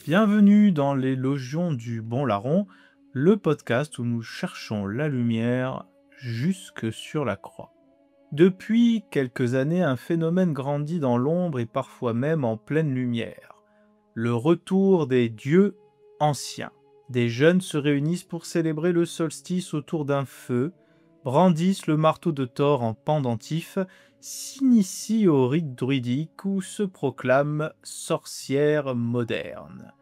Bienvenue dans les Logions du Bon Larron, le podcast où nous cherchons la lumière jusque sur la croix. Depuis quelques années, un phénomène grandit dans l'ombre et parfois même en pleine lumière. Le retour des dieux anciens. Des jeunes se réunissent pour célébrer le solstice autour d'un feu, brandissent le marteau de Thor en pendentif, s'initient au rite druidique ou se proclament sorcières modernes.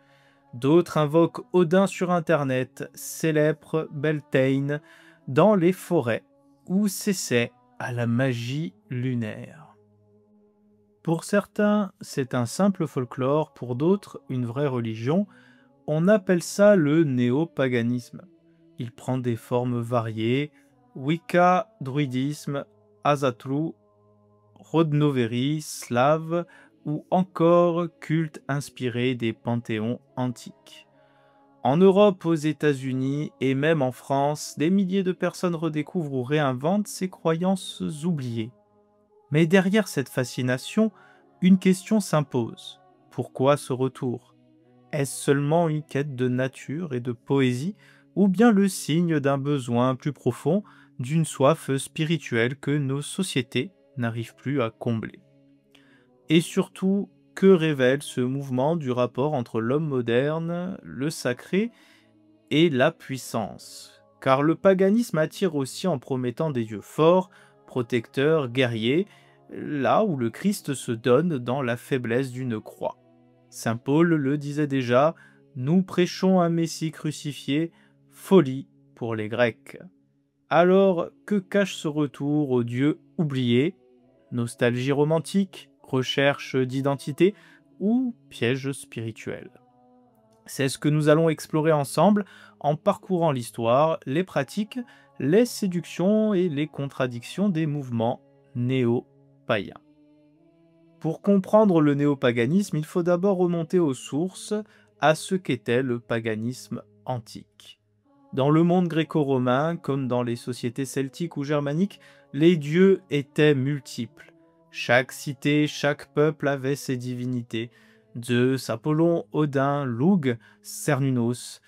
D'autres invoquent Odin sur Internet, célèbrent Beltane dans les forêts ou s'essaient à la magie lunaire. Pour certains, c'est un simple folklore, pour d'autres, une vraie religion. On appelle ça le néopaganisme. Il prend des formes variées: Wicca, druidisme, Asatru, Rodnoverie, slave, ou encore culte inspiré des panthéons antiques. En Europe, aux États-Unis et même en France, des milliers de personnes redécouvrent ou réinventent ces croyances oubliées. Mais derrière cette fascination, une question s'impose. Pourquoi ce retour? Est-ce seulement une quête de nature et de poésie, ou bien le signe d'un besoin plus profond, d'une soif spirituelle que nos sociétés n'arrivent plus à combler? Et surtout, que révèle ce mouvement du rapport entre l'homme moderne, le sacré et la puissance? Car le paganisme attire aussi en promettant des dieux forts, protecteurs, guerriers, là où le Christ se donne dans la faiblesse d'une croix. Saint Paul le disait déjà: nous prêchons un Messie crucifié, folie pour les Grecs. Alors, que cache ce retour aux dieux oubliés? Nostalgie romantique, recherche d'identité ou piège spirituel? C'est ce que nous allons explorer ensemble en parcourant l'histoire, les pratiques, les séductions et les contradictions des mouvements néo-païens. Pour comprendre le néopaganisme, il faut d'abord remonter aux sources, à ce qu'était le paganisme antique. Dans le monde gréco-romain, comme dans les sociétés celtiques ou germaniques, les dieux étaient multiples. Chaque cité, chaque peuple avait ses divinités: Zeus, Apollon, Odin, Lugh, Cernunnos.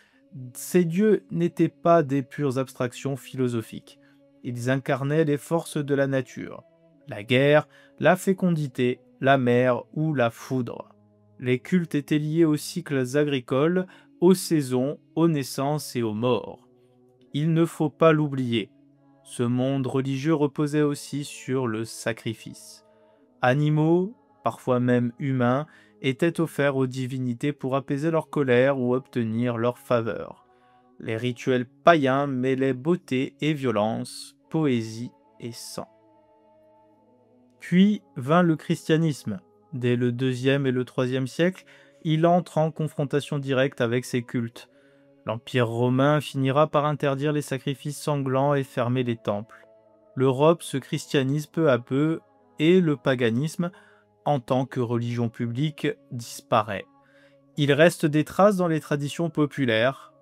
Ces dieux n'étaient pas des pures abstractions philosophiques. Ils incarnaient les forces de la nature: la guerre, la fécondité, la mer ou la foudre. Les cultes étaient liés aux cycles agricoles, aux saisons, aux naissances et aux morts. Il ne faut pas l'oublier, ce monde religieux reposait aussi sur le sacrifice. Animaux, parfois même humains, étaient offerts aux divinités pour apaiser leur colère ou obtenir leur faveur. Les rituels païens mêlaient beauté et violence, poésie et sang. Puis vint le christianisme. Dès le IIe et le IIIe siècle, il entre en confrontation directe avec ces cultes. L'Empire romain finira par interdire les sacrifices sanglants et fermer les temples. L'Europe se christianise peu à peu et le paganisme, en tant que religion publique, disparaît. Il reste des traces dans les traditions populaires,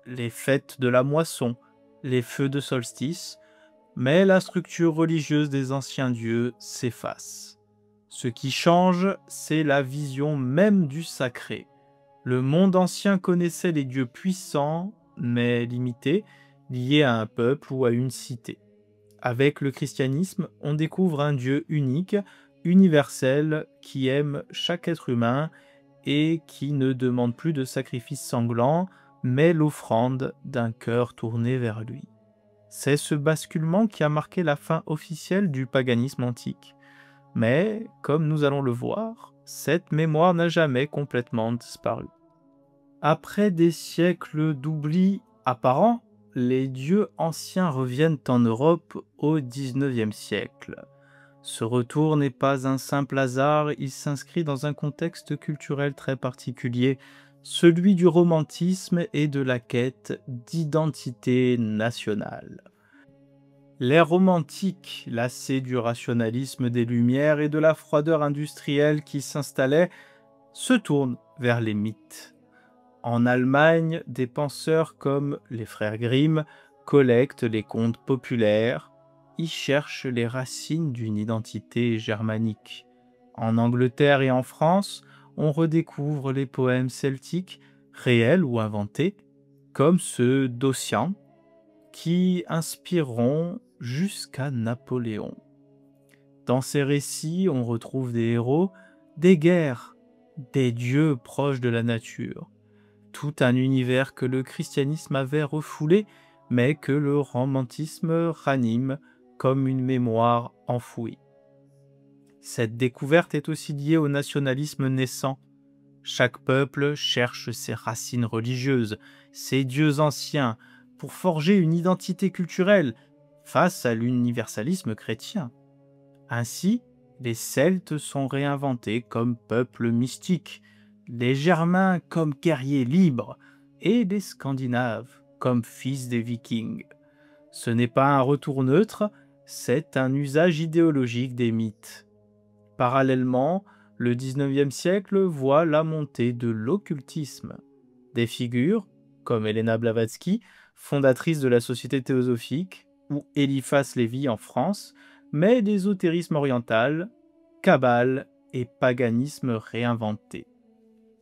les fêtes de la moisson, les feux de solstice, mais la structure religieuse des anciens dieux s'efface. Ce qui change, c'est la vision même du sacré. Le monde ancien connaissait les dieux puissants, mais limités, liés à un peuple ou à une cité. Avec le christianisme, on découvre un Dieu unique, universel, qui aime chaque être humain et qui ne demande plus de sacrifices sanglants, mais l'offrande d'un cœur tourné vers lui. C'est ce basculement qui a marqué la fin officielle du paganisme antique. Mais, comme nous allons le voir, cette mémoire n'a jamais complètement disparu. Après des siècles d'oubli apparent, les dieux anciens reviennent en Europe au XIXe siècle. Ce retour n'est pas un simple hasard, il s'inscrit dans un contexte culturel très particulier, celui du romantisme et de la quête d'identité nationale. L'ère romantique, lassée du rationalisme des Lumières et de la froideur industrielle qui s'installait, se tourne vers les mythes. En Allemagne, des penseurs comme les frères Grimm collectent les contes populaires, y cherchent les racines d'une identité germanique. En Angleterre et en France, on redécouvre les poèmes celtiques, réels ou inventés, comme ceux d'Ossian, qui inspireront jusqu'à Napoléon. Dans ces récits, on retrouve des héros, des guerres, des dieux proches de la nature. Tout un univers que le christianisme avait refoulé, mais que le romantisme ranime comme une mémoire enfouie. Cette découverte est aussi liée au nationalisme naissant. Chaque peuple cherche ses racines religieuses, ses dieux anciens, pour forger une identité culturelle face à l'universalisme chrétien. Ainsi, les Celtes sont réinventés comme peuple mystique, les Germains comme guerriers libres et les Scandinaves comme fils des Vikings. Ce n'est pas un retour neutre, c'est un usage idéologique des mythes. Parallèlement, le XIXe siècle voit la montée de l'occultisme. Des figures, comme Helena Blavatsky, fondatrice de la Société théosophique, ou Eliphas Lévy en France, mais d'ésotérisme oriental, kabbale et paganisme réinventé.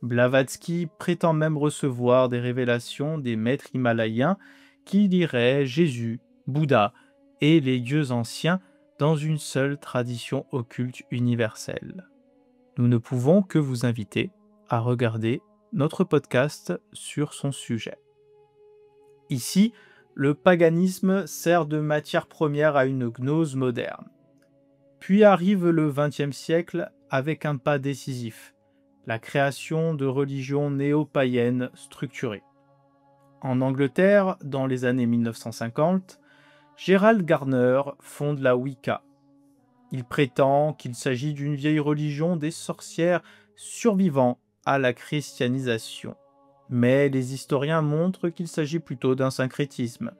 Blavatsky prétend même recevoir des révélations des maîtres himalayens qui liraient Jésus, Bouddha et les dieux anciens dans une seule tradition occulte universelle. Nous ne pouvons que vous inviter à regarder notre podcast sur son sujet. Ici, le paganisme sert de matière première à une gnose moderne. Puis arrive le XXe siècle avec un pas décisif, la création de religions néo-païennes structurées. En Angleterre, dans les années 1950, Gerald Gardner fonde la Wicca. Il prétend qu'il s'agit d'une vieille religion des sorcières survivant à la christianisation. Mais les historiens montrent qu'il s'agit plutôt d'un syncrétisme,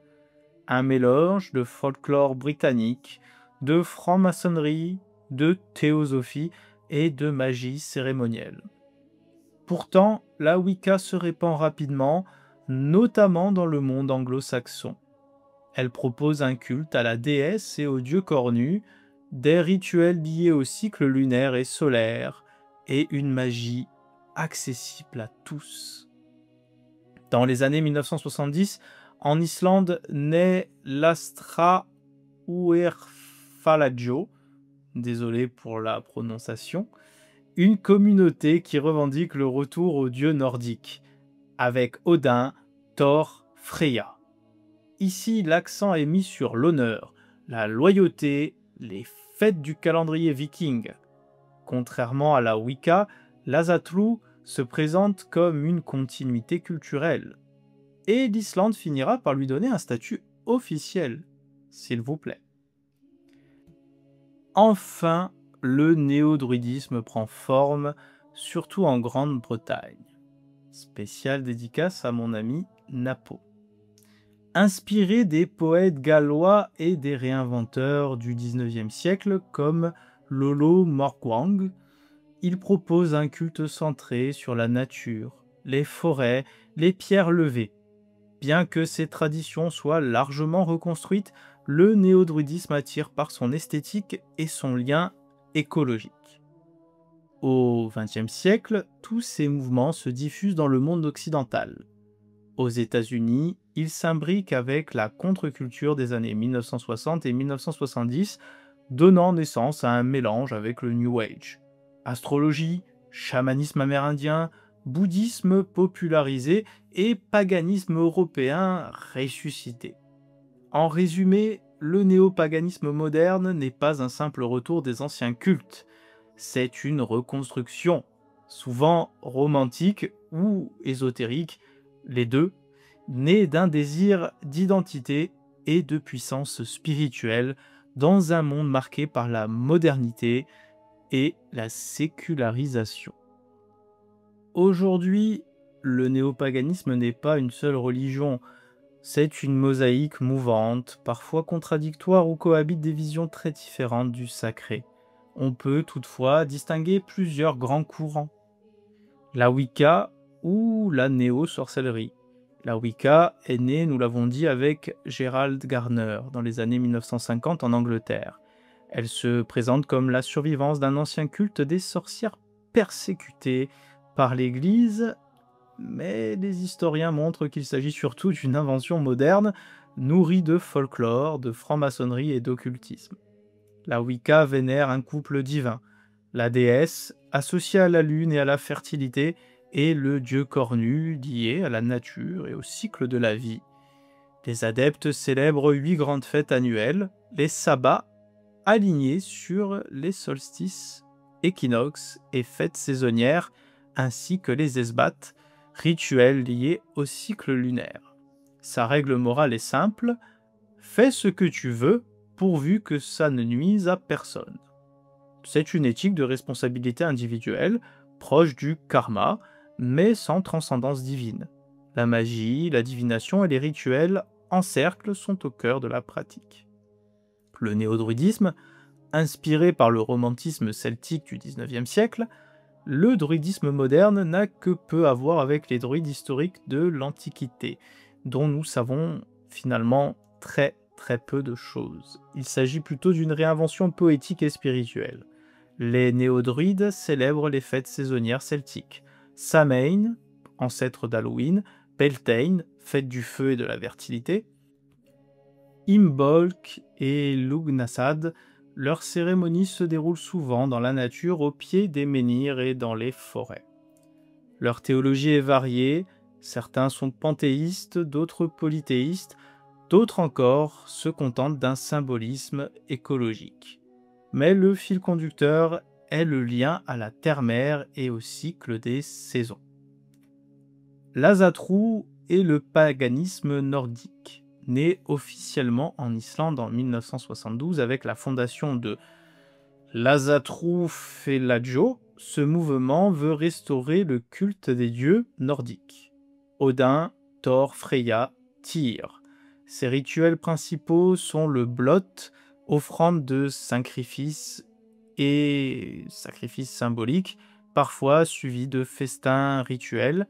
un mélange de folklore britannique, de franc-maçonnerie, de théosophie et de magie cérémonielle. Pourtant, la Wicca se répand rapidement, notamment dans le monde anglo-saxon. Elle propose un culte à la déesse et aux dieux cornus, des rituels liés au cycle lunaire et solaire, et une magie accessible à tous. Dans les années 1970, en Islande naît l'Astra Uerfalaggio, désolé pour la prononciation, une communauté qui revendique le retour aux dieux nordiques, avec Odin, Thor, Freya. Ici, l'accent est mis sur l'honneur, la loyauté, les fêtes du calendrier viking. Contrairement à la Wicca, l'Asatru se présente comme une continuité culturelle. Et l'Islande finira par lui donner un statut officiel, s'il vous plaît. Enfin, le néo-druidisme prend forme, surtout en Grande-Bretagne. Spéciale dédicace à mon ami Napo. Inspiré des poètes gallois et des réinventeurs du XIXe siècle comme Lolo Morgwang, il propose un culte centré sur la nature, les forêts, les pierres levées. Bien que ces traditions soient largement reconstruites, le néo-druidisme attire par son esthétique et son lien écologique. Au XXe siècle, tous ces mouvements se diffusent dans le monde occidental. Aux États-Unis, ils s'imbriquent avec la contre-culture des années 1960 et 1970, donnant naissance à un mélange avec le New Age. Astrologie, chamanisme amérindien, bouddhisme popularisé et paganisme européen ressuscité. En résumé, le néopaganisme moderne n'est pas un simple retour des anciens cultes, c'est une reconstruction, souvent romantique ou ésotérique, les deux, née d'un désir d'identité et de puissance spirituelle dans un monde marqué par la modernité et la sécularisation. Aujourd'hui, le néopaganisme n'est pas une seule religion, c'est une mosaïque mouvante, parfois contradictoire où cohabitent des visions très différentes du sacré. On peut toutefois distinguer plusieurs grands courants. La Wicca ou la néo-sorcellerie. La Wicca est née, nous l'avons dit, avec Gerald Gardner dans les années 1950 en Angleterre. Elle se présente comme la survivance d'un ancien culte des sorcières persécutés par l'Église, mais les historiens montrent qu'il s'agit surtout d'une invention moderne, nourrie de folklore, de franc-maçonnerie et d'occultisme. La Wicca vénère un couple divin, la déesse, associée à la lune et à la fertilité, et le dieu cornu, lié à la nature et au cycle de la vie. Les adeptes célèbrent 8 grandes fêtes annuelles, les sabbats, alignés sur les solstices, équinoxes et fêtes saisonnières, ainsi que les esbats, rituels liés au cycle lunaire. Sa règle morale est simple: fais ce que tu veux, pourvu que ça ne nuise à personne. C'est une éthique de responsabilité individuelle, proche du karma, mais sans transcendance divine. La magie, la divination et les rituels en cercle sont au cœur de la pratique. Le néo-druidisme, inspiré par le romantisme celtique du XIXe siècle, le druidisme moderne n'a que peu à voir avec les druides historiques de l'Antiquité, dont nous savons finalement très peu de choses. Il s'agit plutôt d'une réinvention poétique et spirituelle. Les néo-druides célèbrent les fêtes saisonnières celtiques. Samhain, ancêtre d'Halloween, Beltane, fête du feu et de la fertilité, Imbolc et Lughnasadh, leurs cérémonies se déroulent souvent dans la nature, au pied des menhirs et dans les forêts. Leur théologie est variée, certains sont panthéistes, d'autres polythéistes, d'autres encore se contentent d'un symbolisme écologique. Mais le fil conducteur est le lien à la terre-mère et au cycle des saisons. L'Ásatrú est le paganisme nordique, né officiellement en Islande en 1972 avec la fondation de l'Ásatrúfélagsgjó. Ce mouvement veut restaurer le culte des dieux nordiques: Odin, Thor, Freya, Tyr. Ses rituels principaux sont le blot, offrande de sacrifices et sacrifices symboliques, parfois suivis de festins rituels,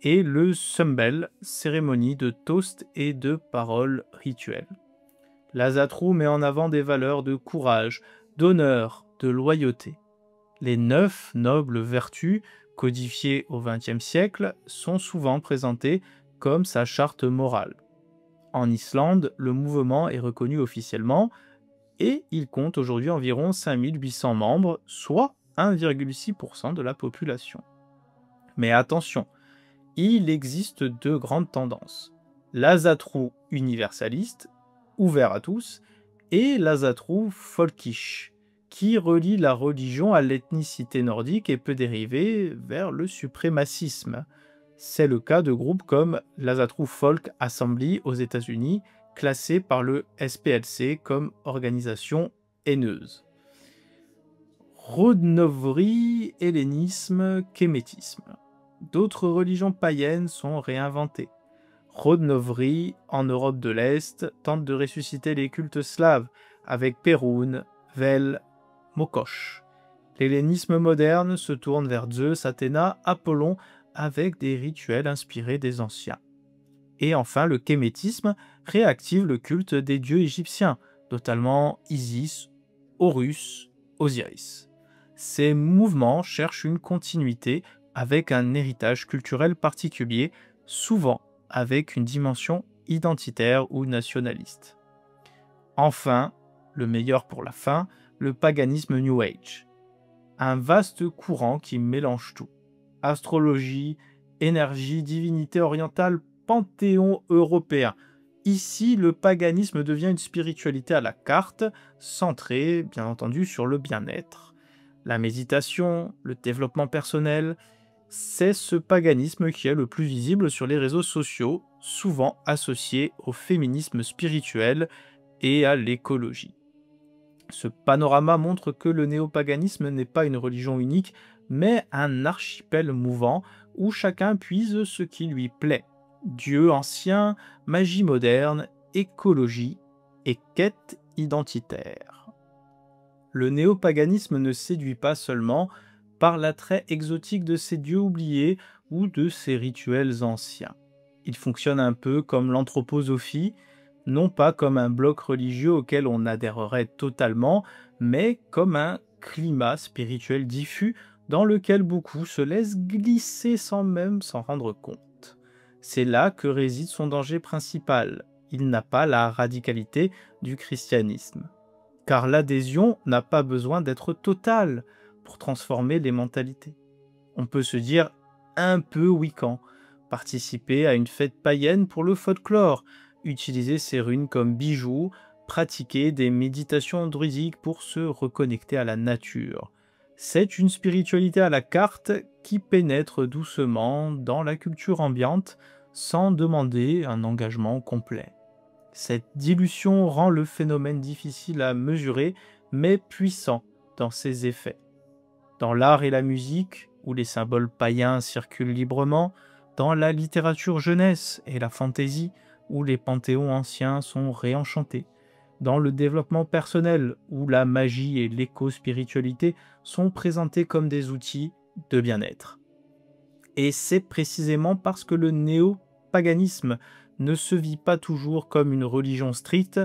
et le sumbel, cérémonie de toast et de paroles rituelles. L'Ásatrú met en avant des valeurs de courage, d'honneur, de loyauté. Les 9 nobles vertus, codifiées au XXe siècle, sont souvent présentées comme sa charte morale. En Islande, le mouvement est reconnu officiellement et il compte aujourd'hui environ 5800 membres, soit 1,6% de la population. Mais attention, il existe 2 grandes tendances: l'Ásatrú universaliste, ouvert à tous, et l'Ásatrú folkish, qui relie la religion à l'ethnicité nordique et peut dériver vers le suprémacisme. C'est le cas de groupes comme l'Ásatrú Folk Assembly aux États-Unis, classés par le SPLC comme organisation haineuse. Rodnovri, hellénisme, kémétisme. D'autres religions païennes sont réinventées. Rodnovri, en Europe de l'Est, tente de ressusciter les cultes slaves avec Perun, Vel, Mokosh. L'hellénisme moderne se tourne vers Zeus, Athéna, Apollon, avec des rituels inspirés des anciens. Et enfin, le kémétisme réactive le culte des dieux égyptiens, notamment Isis, Horus, Osiris. Ces mouvements cherchent une continuité avec un héritage culturel particulier, souvent avec une dimension identitaire ou nationaliste. Enfin, le meilleur pour la fin, le paganisme New Age. Un vaste courant qui mélange tout: astrologie, énergie, divinité orientale, panthéon européen. Ici, le paganisme devient une spiritualité à la carte, centrée, bien entendu, sur le bien-être. La méditation, le développement personnel, c'est ce paganisme qui est le plus visible sur les réseaux sociaux, souvent associé au féminisme spirituel et à l'écologie. Ce panorama montre que le néopaganisme n'est pas une religion unique, mais un archipel mouvant où chacun puise ce qui lui plaît: dieu ancien, magie moderne, écologie et quête identitaire. Le néopaganisme ne séduit pas seulement par l'attrait exotique de ces dieux oubliés ou de ces rituels anciens. Il fonctionne un peu comme l'anthroposophie, non pas comme un bloc religieux auquel on adhérerait totalement, mais comme un climat spirituel diffus dans lequel beaucoup se laissent glisser sans même s'en rendre compte. C'est là que réside son danger principal. Il n'a pas la radicalité du christianisme. Car l'adhésion n'a pas besoin d'être totale pour transformer les mentalités. On peut se dire un peu wiccan, participer à une fête païenne pour le folklore, utiliser ses runes comme bijoux, pratiquer des méditations druidiques pour se reconnecter à la nature. C'est une spiritualité à la carte qui pénètre doucement dans la culture ambiante sans demander un engagement complet. Cette dilution rend le phénomène difficile à mesurer, mais puissant dans ses effets. Dans l'art et la musique, où les symboles païens circulent librement, dans la littérature jeunesse et la fantaisie, où les panthéons anciens sont réenchantés, dans le développement personnel, où la magie et l'éco-spiritualité sont présentés comme des outils de bien-être. Et c'est précisément parce que le néo-paganisme ne se vit pas toujours comme une religion stricte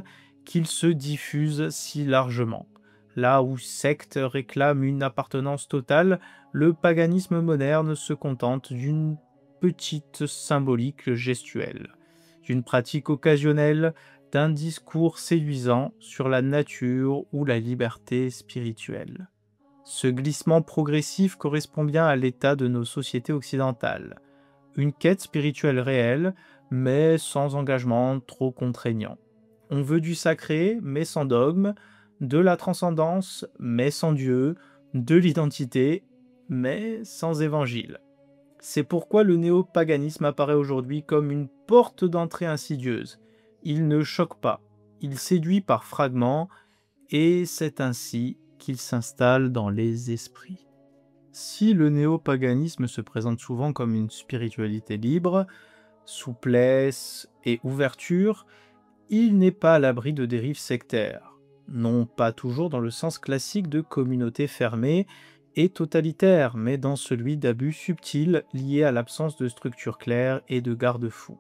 qu'il se diffuse si largement. Là où secte réclame une appartenance totale, le paganisme moderne se contente d'une petite symbolique gestuelle, d'une pratique occasionnelle, d'un discours séduisant sur la nature ou la liberté spirituelle. Ce glissement progressif correspond bien à l'état de nos sociétés occidentales. Une quête spirituelle réelle, mais sans engagement trop contraignant. On veut du sacré, mais sans dogme, de la transcendance, mais sans Dieu, de l'identité, mais sans évangile. C'est pourquoi le néopaganisme apparaît aujourd'hui comme une porte d'entrée insidieuse. Il ne choque pas, il séduit par fragments, et c'est ainsi qu'il s'installe dans les esprits. Si le néopaganisme se présente souvent comme une spiritualité libre, souplesse et ouverture, il n'est pas à l'abri de dérives sectaires. Non pas toujours dans le sens classique de communauté fermée et totalitaire, mais dans celui d'abus subtils liés à l'absence de structure claire et de garde-fous.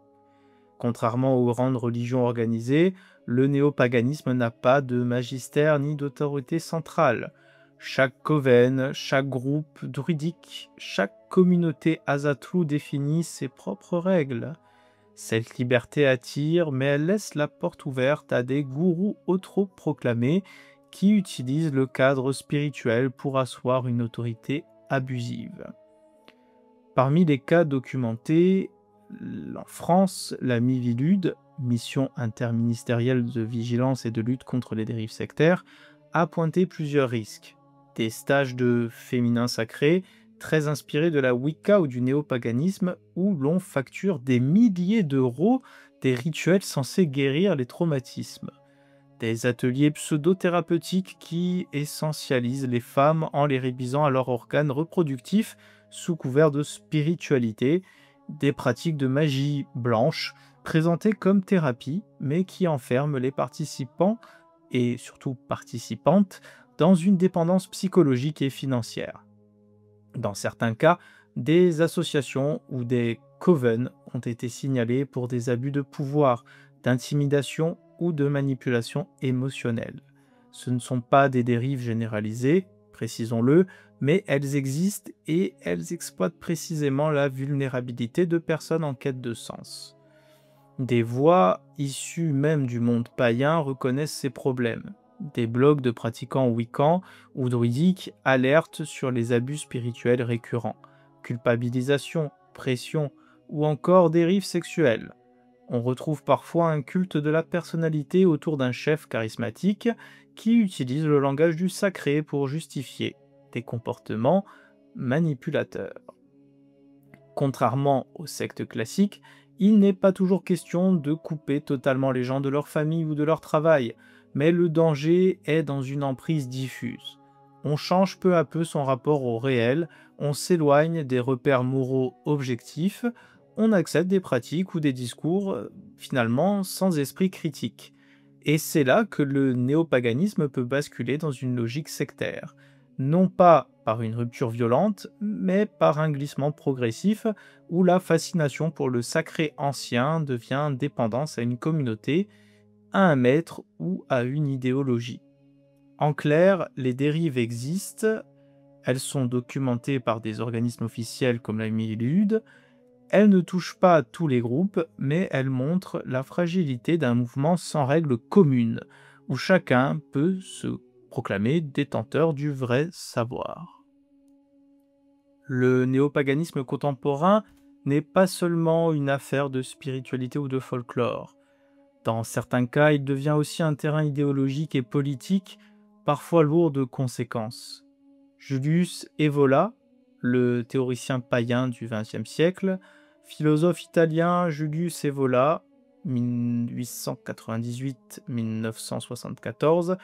Contrairement aux grandes religions organisées, le néopaganisme n'a pas de magistère ni d'autorité centrale. Chaque coven, chaque groupe druidique, chaque communauté Azatlou définit ses propres règles. Cette liberté attire, mais elle laisse la porte ouverte à des gourous autoproclamés qui utilisent le cadre spirituel pour asseoir une autorité abusive. Parmi les cas documentés, en France, la Miviludes, mission interministérielle de vigilance et de lutte contre les dérives sectaires, a pointé plusieurs risques. Des stages de féminin sacré, très inspirés de la Wicca ou du néopaganisme, où l'on facture des milliers d'euros des rituels censés guérir les traumatismes. Des ateliers pseudo-thérapeutiques qui essentialisent les femmes en les réduisant à leurs organes reproductifs sous couvert de spiritualité, des pratiques de magie blanche présentées comme thérapie, mais qui enferment les participants, et surtout participantes, dans une dépendance psychologique et financière. Dans certains cas, des associations ou des coven ont été signalés pour des abus de pouvoir, d'intimidation ou de manipulation émotionnelle. Ce ne sont pas des dérives généralisées, précisons-le, mais elles existent et elles exploitent précisément la vulnérabilité de personnes en quête de sens. Des voix issues même du monde païen reconnaissent ces problèmes. Des blogs de pratiquants wiccans ou druidiques alertent sur les abus spirituels récurrents, culpabilisation, pression ou encore dérives sexuelles. On retrouve parfois un culte de la personnalité autour d'un chef charismatique qui utilise le langage du sacré pour justifier des comportements manipulateurs. Contrairement aux sectes classiques, il n'est pas toujours question de couper totalement les gens de leur famille ou de leur travail, mais le danger est dans une emprise diffuse. On change peu à peu son rapport au réel, on s'éloigne des repères moraux objectifs, on accepte des pratiques ou des discours finalement sans esprit critique. Et c'est là que le néopaganisme peut basculer dans une logique sectaire, non pas par une rupture violente, mais par un glissement progressif où la fascination pour le sacré ancien devient dépendance à une communauté, à un maître ou à une idéologie. En clair, les dérives existent, Elles sont documentées par des organismes officiels comme la Miviludes. Elles ne touchent pas tous les groupes, mais elles montrent la fragilité d'un mouvement sans règles communes, où chacun peut se proclamer détenteur du vrai savoir. Le néopaganisme contemporain n'est pas seulement une affaire de spiritualité ou de folklore. Dans certains cas, il devient aussi un terrain idéologique et politique, parfois lourd de conséquences. Julius Evola, le théoricien païen du XXe siècle, philosophe italien Julius Evola, 1898-1974,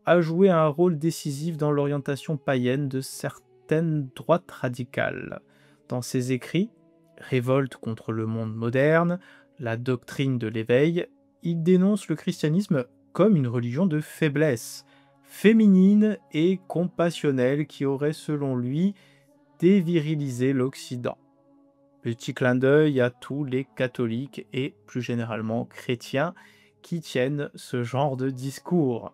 a joué un rôle décisif dans l'orientation païenne de certaines droites radicales. Dans ses écrits, Révolte contre le monde moderne, la doctrine de l'éveil, il dénonce le christianisme comme une religion de faiblesse, féminine et compassionnelle qui aurait, selon lui, dévirilisé l'Occident. Petit clin d'œil à tous les catholiques et plus généralement chrétiens qui tiennent ce genre de discours.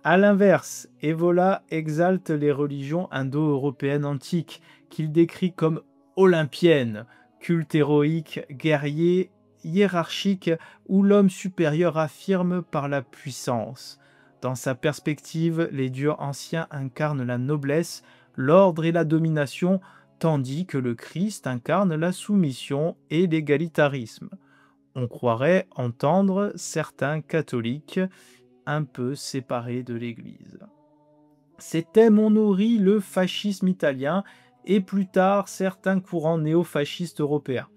A l'inverse, Evola exalte les religions indo-européennes antiques, qu'il décrit comme olympiennes, culte héroïque, guerrier, hiérarchique, où l'homme supérieur affirme par la puissance. Dans sa perspective, les dieux anciens incarnent la noblesse, l'ordre et la domination, tandis que le Christ incarne la soumission et l'égalitarisme. On croirait entendre certains catholiques un peu séparés de l'Église. Ces thèmes ont nourri le fascisme italien et plus tard certains courants néofascistes européens.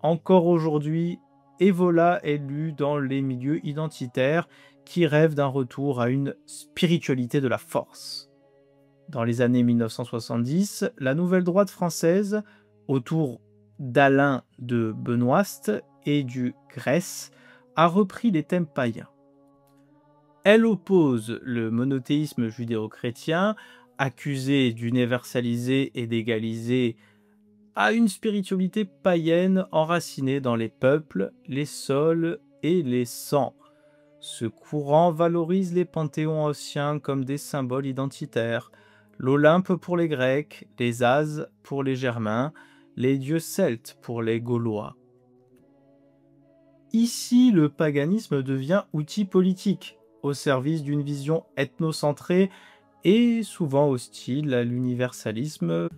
Encore aujourd'hui, Evola est lu dans les milieux identitaires qui rêvent d'un retour à une spiritualité de la force. Dans les années 1970, la nouvelle droite française, autour d'Alain de Benoist et du Grèce, a repris les thèmes païens. Elle oppose le monothéisme judéo-chrétien, accusé d'universaliser et d'égaliser, à une spiritualité païenne enracinée dans les peuples, les sols et les sangs. Ce courant valorise les panthéons anciens comme des symboles identitaires, l'Olympe pour les Grecs, les Ases pour les Germains, les dieux celtes pour les Gaulois. Ici, le paganisme devient outil politique, au service d'une vision ethnocentrée et souvent hostile à l'universalisme.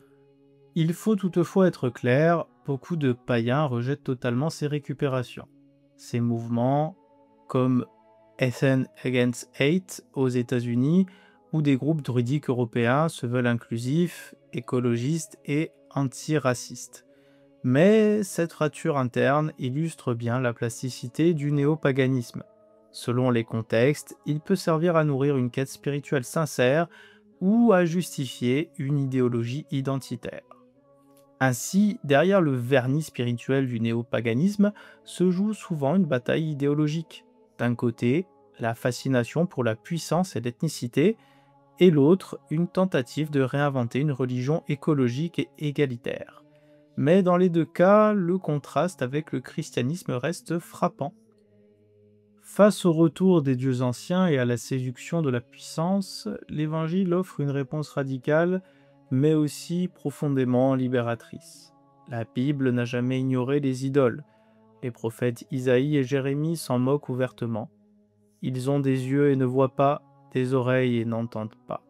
Il faut toutefois être clair, beaucoup de païens rejettent totalement ces récupérations. Ces mouvements, comme Athens Against Hate aux États-Unis, où des groupes druidiques européens se veulent inclusifs, écologistes et antiracistes. Mais cette rature interne illustre bien la plasticité du néopaganisme. Selon les contextes, il peut servir à nourrir une quête spirituelle sincère ou à justifier une idéologie identitaire. Ainsi, derrière le vernis spirituel du néopaganisme se joue souvent une bataille idéologique. D'un côté, la fascination pour la puissance et l'ethnicité, et l'autre, une tentative de réinventer une religion écologique et égalitaire. Mais dans les deux cas, le contraste avec le christianisme reste frappant. Face au retour des dieux anciens et à la séduction de la puissance, l'Évangile offre une réponse radicale, mais aussi profondément libératrice. La Bible n'a jamais ignoré les idoles. Les prophètes Isaïe et Jérémie s'en moquent ouvertement. Ils ont des yeux et ne voient pas, des oreilles et n'entendent pas.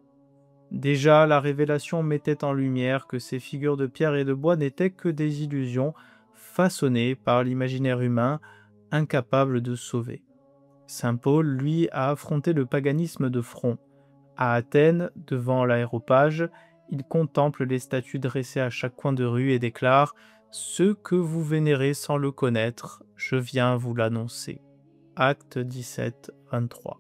Déjà, la révélation mettait en lumière que ces figures de pierre et de bois n'étaient que des illusions façonnées par l'imaginaire humain, incapable de sauver. Saint Paul, lui, a affronté le paganisme de front. À Athènes, devant l'aréopage, il contemple les statues dressées à chaque coin de rue et déclare « Ce que vous vénérez sans le connaître, je viens vous l'annoncer ». Acte 17, 23.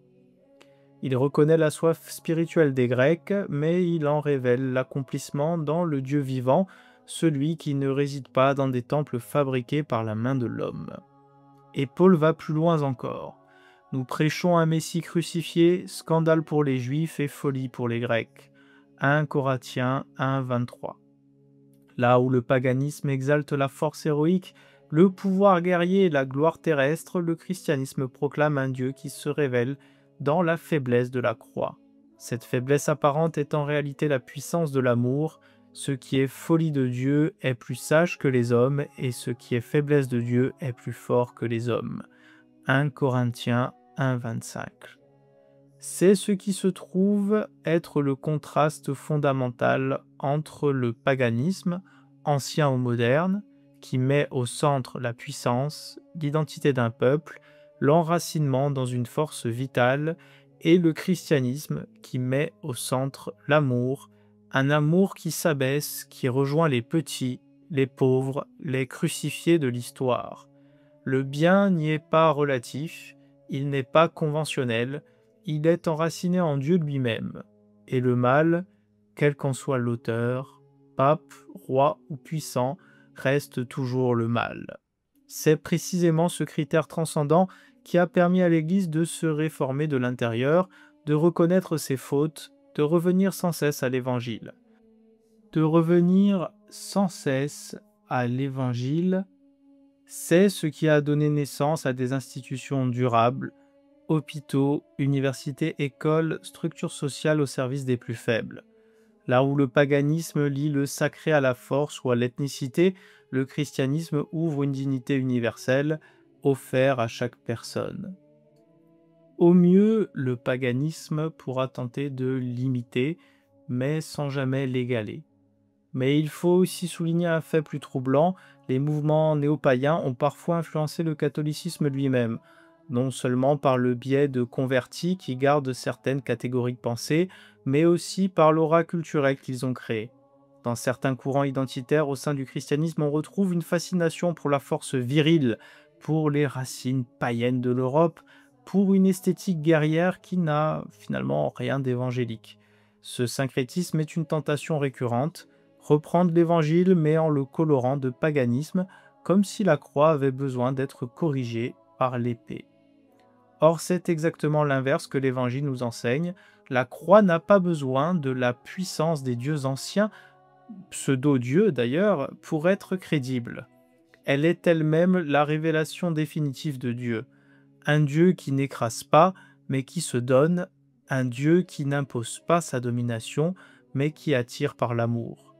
Il reconnaît la soif spirituelle des Grecs, mais il en révèle l'accomplissement dans le Dieu vivant, celui qui ne réside pas dans des temples fabriqués par la main de l'homme. Et Paul va plus loin encore. Nous prêchons un Messie crucifié, scandale pour les Juifs et folie pour les Grecs. 1 Corinthiens 1, 23. Là où le paganisme exalte la force héroïque, le pouvoir guerrier et la gloire terrestre, le christianisme proclame un Dieu qui se révèle dans la faiblesse de la croix. Cette faiblesse apparente est en réalité la puissance de l'amour. Ce qui est folie de Dieu est plus sage que les hommes, et ce qui est faiblesse de Dieu est plus fort que les hommes. 1 Corinthiens 1,25. C'est ce qui se trouve être le contraste fondamental entre le paganisme, ancien ou moderne, qui met au centre la puissance, l'identité d'un peuple, l'enracinement dans une force vitale, et le christianisme qui met au centre l'amour, un amour qui s'abaisse, qui rejoint les petits, les pauvres, les crucifiés de l'histoire. Le bien n'y est pas relatif, il n'est pas conventionnel, il est enraciné en Dieu lui-même. Et le mal, quel qu'en soit l'auteur, pape, roi ou puissant, reste toujours le mal. C'est précisément ce critère transcendant qui a permis à l'Église de se réformer de l'intérieur, de reconnaître ses fautes, de revenir sans cesse à l'Évangile. De revenir sans cesse à l'Évangile, c'est ce qui a donné naissance à des institutions durables, hôpitaux, universités, écoles, structures sociales au service des plus faibles. Là où le paganisme lie le sacré à la force ou à l'ethnicité, le christianisme ouvre une dignité universelle, offerte à chaque personne. Au mieux, le paganisme pourra tenter de l'imiter, mais sans jamais l'égaler. Mais il faut aussi souligner un fait plus troublant, les mouvements néo-païens ont parfois influencé le catholicisme lui-même, non seulement par le biais de convertis qui gardent certaines catégories de pensée, mais aussi par l'aura culturelle qu'ils ont créée. Dans certains courants identitaires au sein du christianisme, on retrouve une fascination pour la force virile, pour les racines païennes de l'Europe, pour une esthétique guerrière qui n'a finalement rien d'évangélique. Ce syncrétisme est une tentation récurrente, reprendre l'Évangile mais en le colorant de paganisme, comme si la croix avait besoin d'être corrigée par l'épée. Or, c'est exactement l'inverse que l'Évangile nous enseigne. La croix n'a pas besoin de la puissance des dieux anciens, pseudo-dieux d'ailleurs, pour être crédible. Elle est elle-même la révélation définitive de Dieu. Un Dieu qui n'écrase pas, mais qui se donne, un Dieu qui n'impose pas sa domination, mais qui attire par l'amour.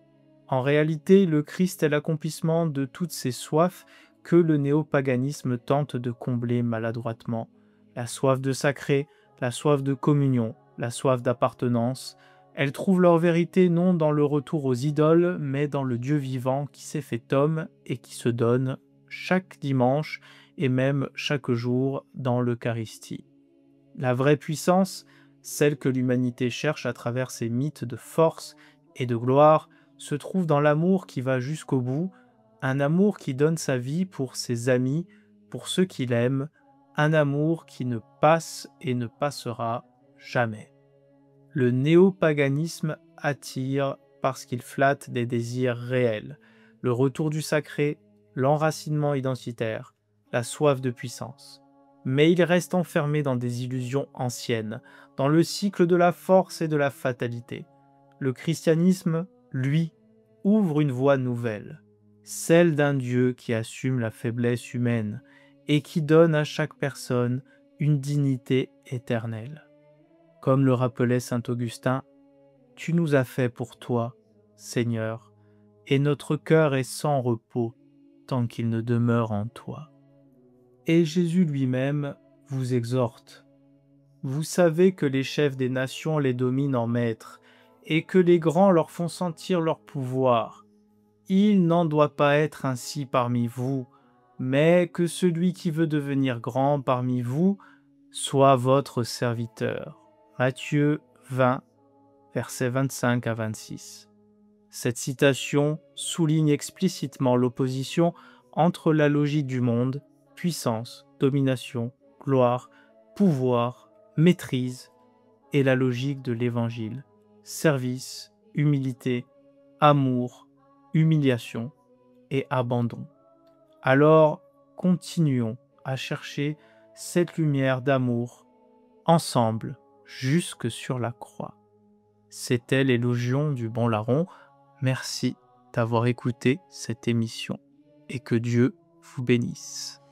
En réalité, le Christ est l'accomplissement de toutes ces soifs que le néopaganisme tente de combler maladroitement. La soif de sacré, la soif de communion, la soif d'appartenance. Elles trouvent leur vérité non dans le retour aux idoles, mais dans le Dieu vivant qui s'est fait homme et qui se donne chaque dimanche et même chaque jour dans l'Eucharistie. La vraie puissance, celle que l'humanité cherche à travers ses mythes de force et de gloire, se trouve dans l'amour qui va jusqu'au bout, un amour qui donne sa vie pour ses amis, pour ceux qu'il aime, un amour qui ne passe et ne passera jamais. Le néopaganisme attire parce qu'il flatte des désirs réels, le retour du sacré, l'enracinement identitaire, la soif de puissance. Mais il reste enfermé dans des illusions anciennes, dans le cycle de la force et de la fatalité. Le christianisme, lui, ouvre une voie nouvelle, celle d'un Dieu qui assume la faiblesse humaine et qui donne à chaque personne une dignité éternelle. Comme le rappelait saint Augustin, « Tu nous as fait pour toi, Seigneur, et notre cœur est sans repos tant qu'il ne demeure en toi. » Et Jésus lui-même vous exhorte. Vous savez que les chefs des nations les dominent en maîtres, et que les grands leur font sentir leur pouvoir. Il n'en doit pas être ainsi parmi vous, mais que celui qui veut devenir grand parmi vous soit votre serviteur. Matthieu 20, versets 25 à 26. Cette citation souligne explicitement l'opposition entre la logique du monde, puissance, domination, gloire, pouvoir, maîtrise, et la logique de l'Évangile, service, humilité, amour, humiliation et abandon. Alors, continuons à chercher cette lumière d'amour, ensemble, jusque sur la croix. C'était l'élogion du bon larron. Merci d'avoir écouté cette émission et que Dieu vous bénisse.